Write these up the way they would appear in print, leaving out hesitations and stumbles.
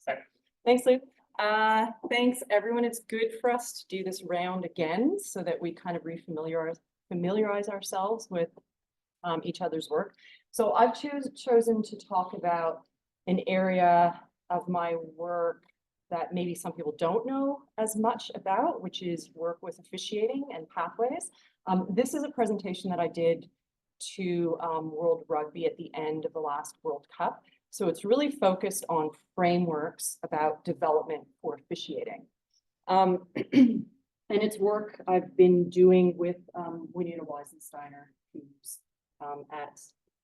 Sorry. Thanks, Luke. Thanks, everyone. It's good for us to do this round again so that we kind of familiarize ourselves with each other's work. So I've chosen to talk about an area of my work that maybe some people don't know as much about, which is work with officiating and pathways. This is a presentation that I did to World Rugby at the end of the last World Cup. So it's really focused on frameworks about development for officiating. And it's work I've been doing with Juanita Weissensteiner, who's at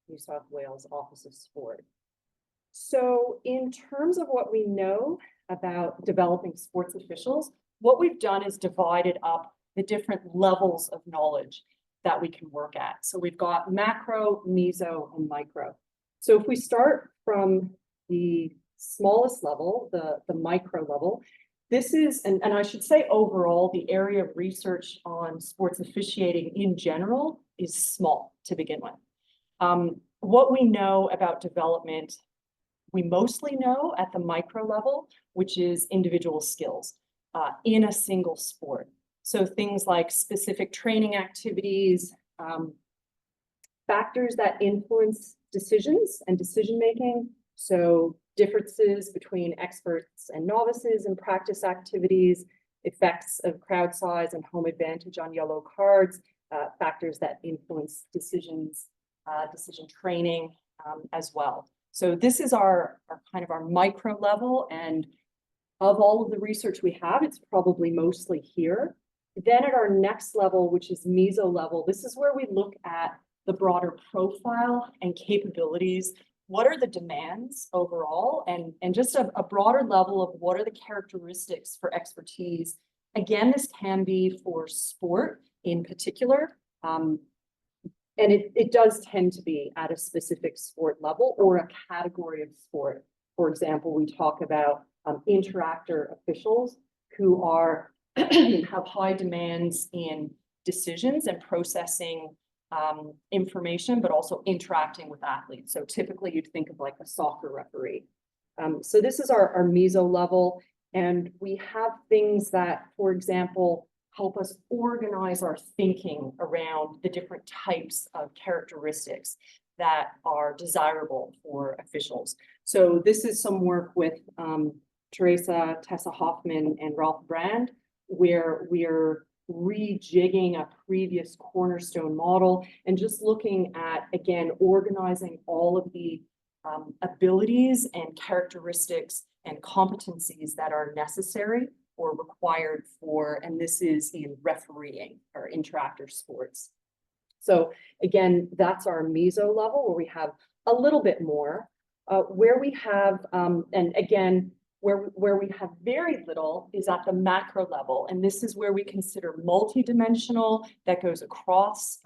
New South Wales Office of Sport. So in terms of what we know about developing sports officials, what we've done is divided up the different levels of knowledge that we can work at. So we've got macro, meso, and micro. So if we start from the smallest level, the micro level, this is, and I should say overall, the area of research on sports officiating in general is small to begin with. What we know about development, we mostly know at the micro level, which is individual skills in a single sport. So things like specific training activities, factors that influence decisions and decision-making. So differences between experts and novices in practice activities, effects of crowd size and home advantage on yellow cards, factors that influence decisions, decision training as well. So this is our kind of our micro level, and of all of the research we have, it's probably mostly here. Then at our next level, which is meso level, this is where we look at the broader profile and capabilities. What are the demands overall, and just a broader level of what are the characteristics for expertise. Again, this can be for sport in particular, and it does tend to be at a specific sport level or a category of sport. For example, we talk about interactor officials who are have high demands in decisions and processing information, but also interacting with athletes. So typically you'd think of like a soccer referee. So this is our meso level, and we have things that, for example, help us organize our thinking around the different types of characteristics that are desirable for officials. So this is some work with Tessa Hoffman and Ralph Brand, where we're rejigging a previous cornerstone model and just looking at, again, organizing all of the abilities and characteristics and competencies that are necessary or required for, and this is in refereeing or interactor sports. So again, that's our meso level where we have a little bit more, where we have, and again, where we have very little is at the macro level. And this is where we consider multidimensional, that goes across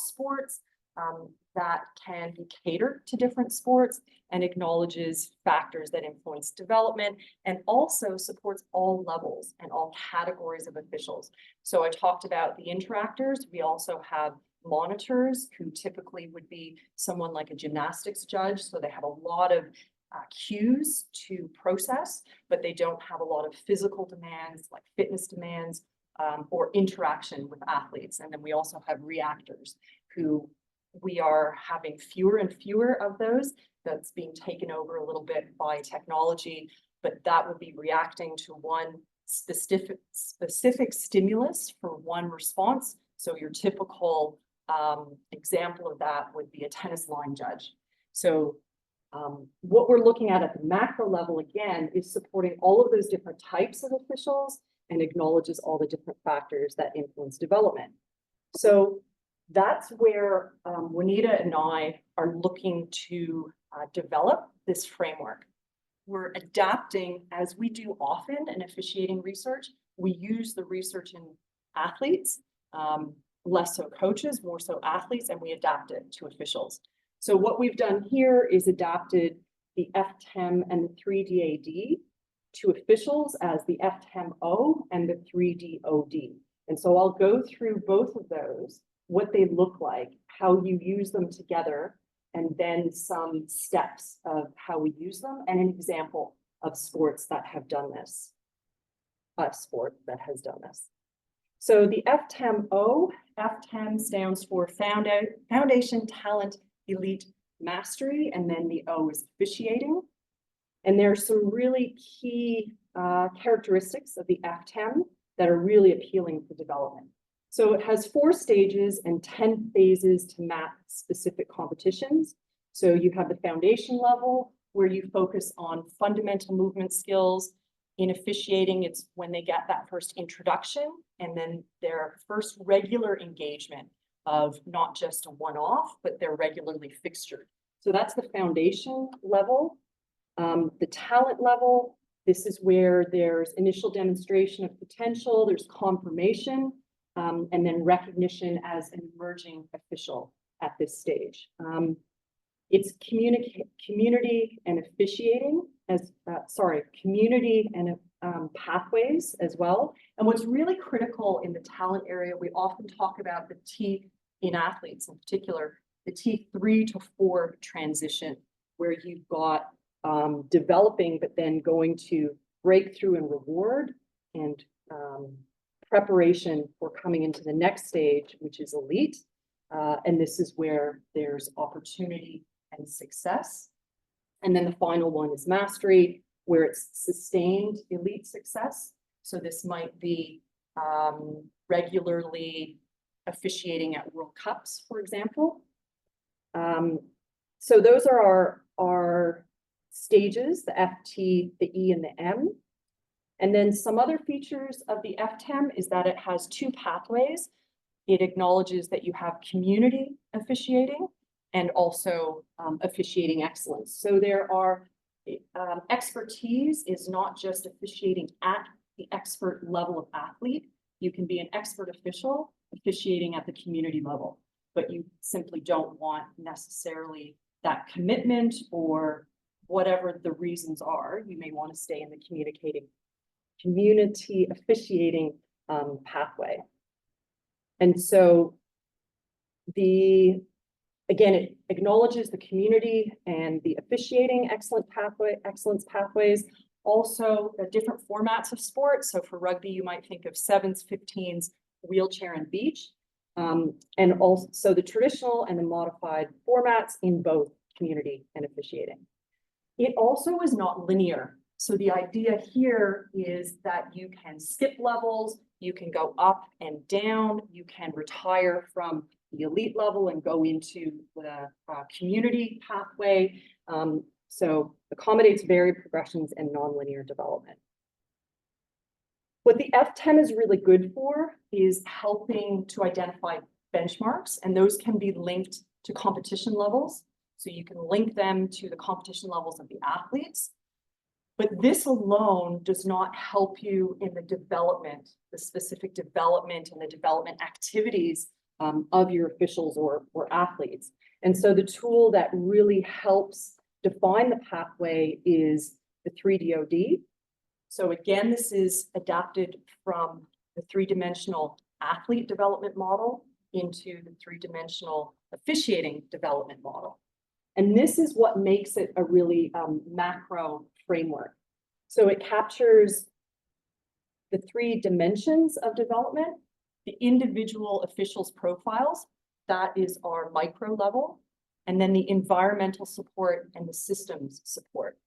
sports, that can be catered to different sports and acknowledges factors that influence development and also supports all levels and all categories of officials. So I talked about the interactors. We also have monitors who typically would be someone like a gymnastics judge. So they have a lot of cues to process, but they don't have a lot of physical demands like fitness demands or interaction with athletes. And then we also have reactors who we are having fewer and fewer of those. That's being taken over a little bit by technology, but that would be reacting to one specific stimulus for one response. So your typical example of that would be a tennis line judge. So what we're looking at the macro level, again, is supporting all of those different types of officials and acknowledges all the different factors that influence development. So that's where Juanita and I are looking to develop this framework. We're adapting, as we do often in officiating research. We use the research in athletes, less so coaches, more so athletes, and we adapt it to officials. So what we've done here is adapted the FTEM and the 3DAD to officials as the FTEM-O and the 3DOD. And so I'll go through both of those, what they look like, how you use them together, and then some steps of how we use them and an example of sports that have done this, a sport that has done this. So the FTEM-O, FTEM stands for Foundation Talent Elite Mastery, and then the O is officiating. And there are some really key characteristics of the FTEM that are really appealing for development. So it has 4 stages and 10 phases to map specific competitions. So you have the foundation level where you focus on fundamental movement skills. In officiating, it's when they get that first introduction and then their first regular engagement of not just a one-off, but they're regularly fixtured. So that's the foundation level. The talent level, this is where there's initial demonstration of potential, there's confirmation, and then recognition as an emerging official at this stage. It's community and officiating as, community and pathways as well. And what's really critical in the talent area, we often talk about the T in athletes in particular, the T3 to 4 transition, where you've got developing, but then going to breakthrough and reward and preparation for coming into the next stage, which is elite. And this is where there's opportunity and success. And then the final one is mastery, where it's sustained elite success. So this might be regularly officiating at World Cups, for example. So those are our stages, the FT, the E, and the M. And then some other features of the FTEM is that it has 2 pathways. It acknowledges that you have community officiating and also officiating excellence. So there are expertise is not just officiating at the expert level of athlete. You can be an expert official officiating at the community level, but you simply don't want necessarily that commitment or whatever the reasons are. You may want to stay in the community officiating pathway. And so again, it acknowledges the community and the officiating excellence pathways, also the different formats of sports. So for rugby, you might think of 7s, 15s, wheelchair, and beach. And also the traditional and the modified formats in both community and officiating. It also is not linear. So the idea here is that you can skip levels, you can go up and down, you can retire from the elite level and go into the community pathway. So accommodates varied progressions and nonlinear development. What the FTEM is really good for is helping to identify benchmarks, and those can be linked to competition levels. So you can link them to the competition levels of the athletes. But this alone does not help you in the development, the specific development and the development activities of your officials or athletes. And so the tool that really helps define the pathway is the 3DOD. So again, this is adapted from the 3-dimensional athlete development model into the 3-dimensional officiating development model. And this is what makes it a really macro framework. So it captures the 3 dimensions of development, the individual officials' profiles, that is our micro level, and then the environmental support and the systems support.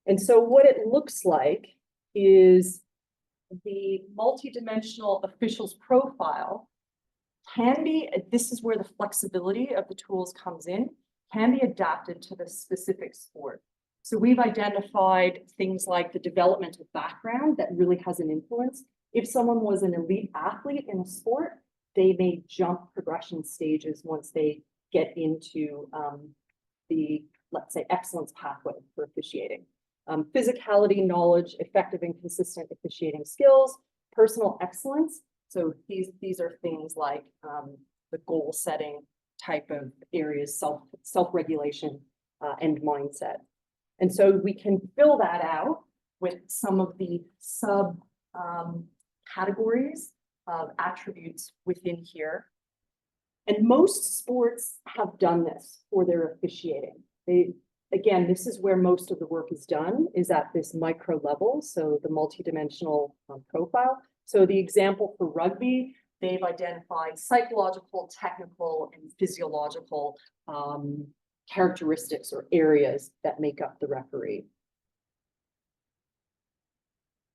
And so what it looks like is the multidimensional officials profile can be, this is where the flexibility of the tools comes in, can be adapted to the specific sport. So we've identified things like the developmental background that really has an influence. If someone was an elite athlete in a sport, they may jump progression stages once they get into the, let's say, excellence pathway for officiating. Physicality, knowledge, effective and consistent officiating skills, personal excellence. So these are things like the goal setting type of areas, self-regulation and mindset. And so we can fill that out with some of the sub categories of attributes within here. And most sports have done this for their officiating. They again, this is where most of the work is done, is at this micro level, so the multidimensional profile. So the example for rugby, they've identified psychological, technical, and physiological characteristics or areas that make up the referee.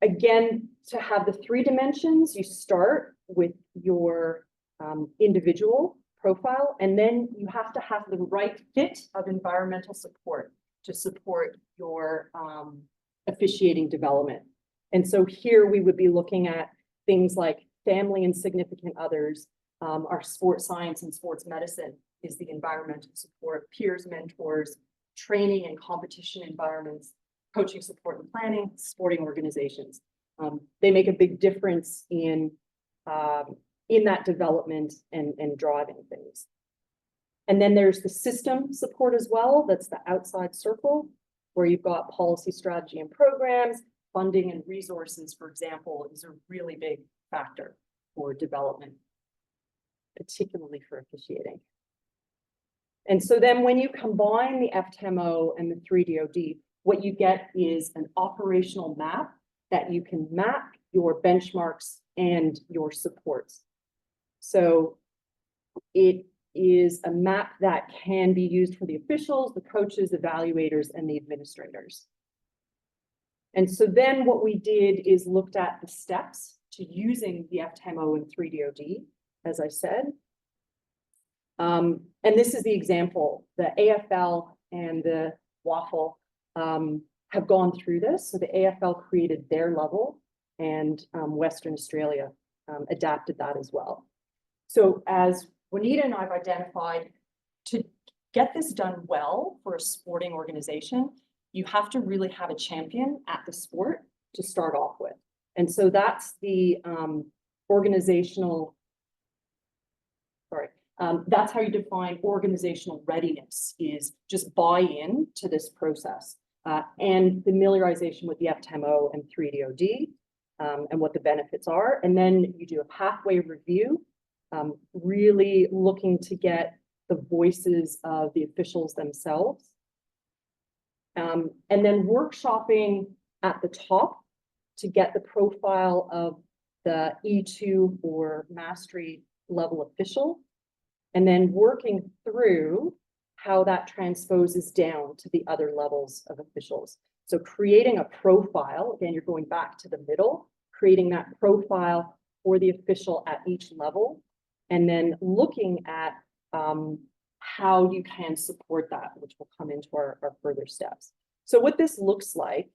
Again, to have the 3 dimensions, you start with your individual profile, and then you have to have the right fit of environmental support to support your officiating development. And so here we would be looking at things like family and significant others, our sports science and sports medicine is the environmental support, peers, mentors, training and competition environments, coaching support and planning, sporting organizations. They make a big difference in that development and driving things. And then there's the system support as well. That's the outside circle, where you've got policy, strategy, and programs, funding and resources, for example, is a really big factor for development, particularly for officiating. And so then when you combine the FTEM-O and the 3DOD, what you get is an operational map that you can map your benchmarks and your supports. So it is a map that can be used for the officials, the coaches, evaluators, and the administrators. And so then what we did is looked at the steps to using the FTEM-O and 3DOD, as I said. And this is the example. The AFL and the WAFL have gone through this. So the AFL created their level, and Western Australia adapted that as well. So as Juanita and I have identified, to get this done well for a sporting organization, you have to really have a champion at the sport to start off with. And so that's the organizational, that's how you define organizational readiness, is just buy-in to this process and familiarization with the FTEM-O and 3DOD and what the benefits are. And then you do a pathway review, really looking to get the voices of the officials themselves. And then workshopping at the top to get the profile of the E2 or mastery level official, and then working through how that transposes down to the other levels of officials. So creating a profile, again, you're going back to the middle, creating that profile for the official at each level, and then looking at how you can support that, which will come into our further steps. So what this looks like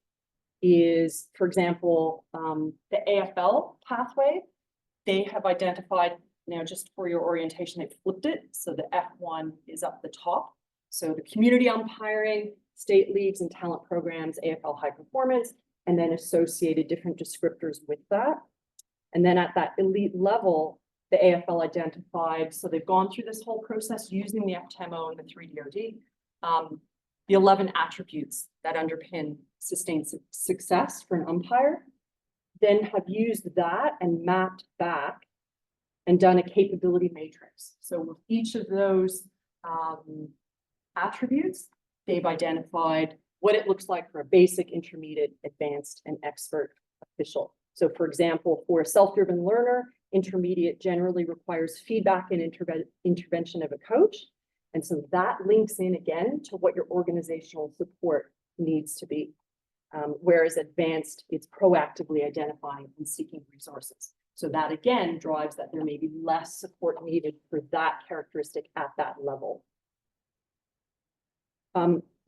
is, for example, the AFL pathway, they have identified, now just for your orientation, they've flipped it. So the F1 is up the top. So the community umpiring, state leagues and talent programs, AFL high performance, and then associated different descriptors with that. And then at that elite level, the AFL identified, so they've gone through this whole process using the FTEM-O and the 3DOD, the 11 attributes that underpin sustained success for an umpire, then have used that and mapped back and done a capability matrix. So with each of those attributes, they've identified what it looks like for a basic, intermediate, advanced, and expert official. So for example, for a self-driven learner, intermediate generally requires feedback and intervention of a coach. And so that links in again to what your organizational support needs to be. Whereas advanced, it's proactively identifying and seeking resources. So that again drives that there may be less support needed for that characteristic at that level.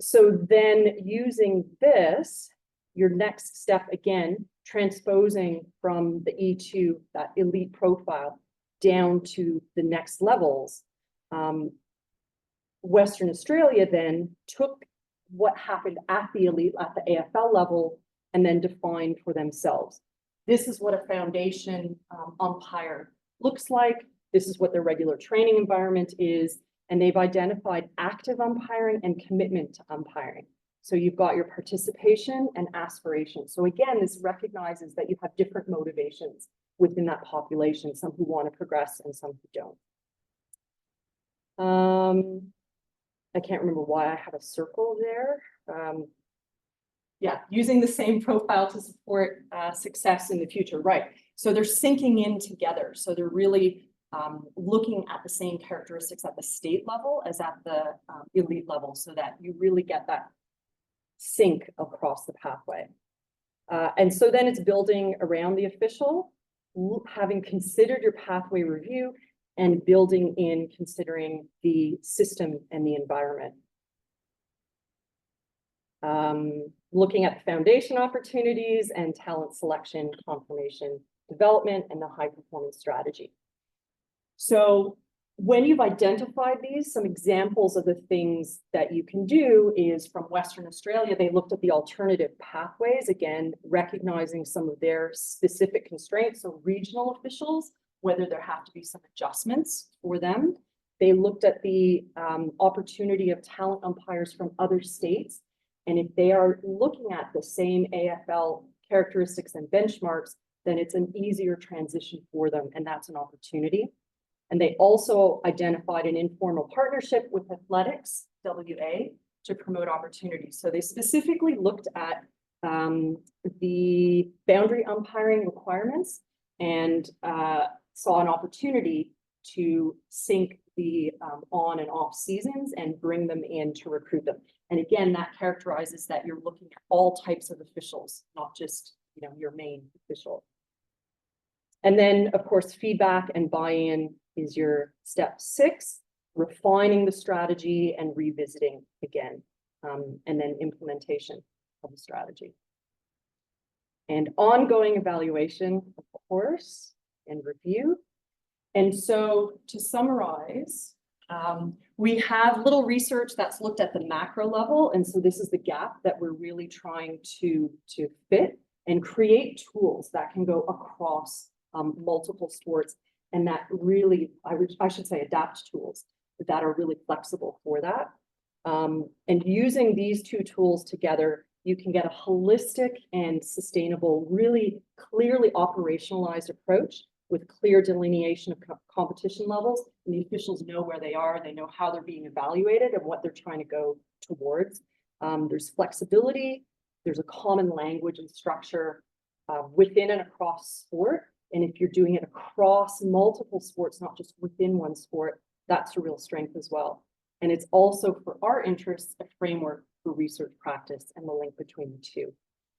So then using this, your next step again, transposing from the E2, that elite profile, down to the next levels. Western Australia then took what happened at the elite, at the AFL level, and then defined for themselves. This is what a foundation umpire looks like. This is what their regular training environment is. And they've identified active umpiring and commitment to umpiring. So you've got your participation and aspiration. So again, this recognizes that you have different motivations within that population, some who want to progress and some who don't. I can't remember why I have a circle there. Yeah, using the same profile to support success in the future, right? So they're syncing in together. So they're really looking at the same characteristics at the state level as at the elite level, so that you really get that sync across the pathway. And so then it's building around the official, having considered your pathway review and building in considering the system and the environment. Looking at the foundation opportunities and talent selection, confirmation, development, and the high performance strategy. So when you've identified these, some examples of the things that you can do is from Western Australia, they looked at the alternative pathways, again, recognizing some of their specific constraints. So regional officials, whether there have to be some adjustments for them. They looked at the opportunity of talent umpires from other states. And if they are looking at the same AFL characteristics and benchmarks, then it's an easier transition for them, and that's an opportunity. And they also identified an informal partnership with athletics, WA, to promote opportunities. So they specifically looked at the boundary umpiring requirements and saw an opportunity to sync the on and off seasons and bring them in to recruit them. And again, that characterizes that you're looking at all types of officials, not just, you know, your main official. And then, of course, feedback and buy-in is your step 6, refining the strategy and revisiting again, and then implementation of the strategy. And ongoing evaluation, of course, and review. And so to summarize, we have little research that's looked at the macro level. And so this is the gap that we're really trying to fit and create tools that can go across multiple sports, and that really, I should say, adapt tools that are really flexible for that. And using these two tools together, you can get a holistic and sustainable, really clearly operationalized approach with clear delineation of competition levels. And the officials know where they are, they know how they're being evaluated and what they're trying to go towards. There's flexibility, there's a common language and structure within and across sport. And if you're doing it across multiple sports, not just within one sport, that's a real strength as well. And it's also, for our interests, a framework for research practice and the link between the two.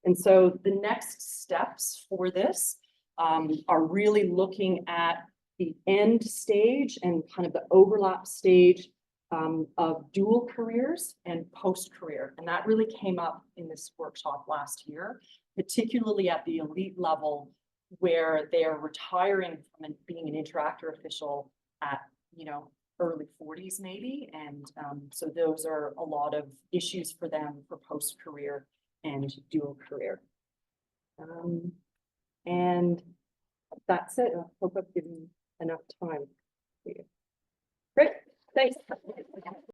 And so the next steps for this are really looking at the end stage and kind of the overlap stage of dual careers and post-career. And that really came up in this workshop last year, particularly at the elite level, where they are retiring from being an interactor official at, you know, early 40s maybe. And so those are a lot of issues for them for post-career and dual career. And that's it. I hope I've given enough time for you. Great, thanks.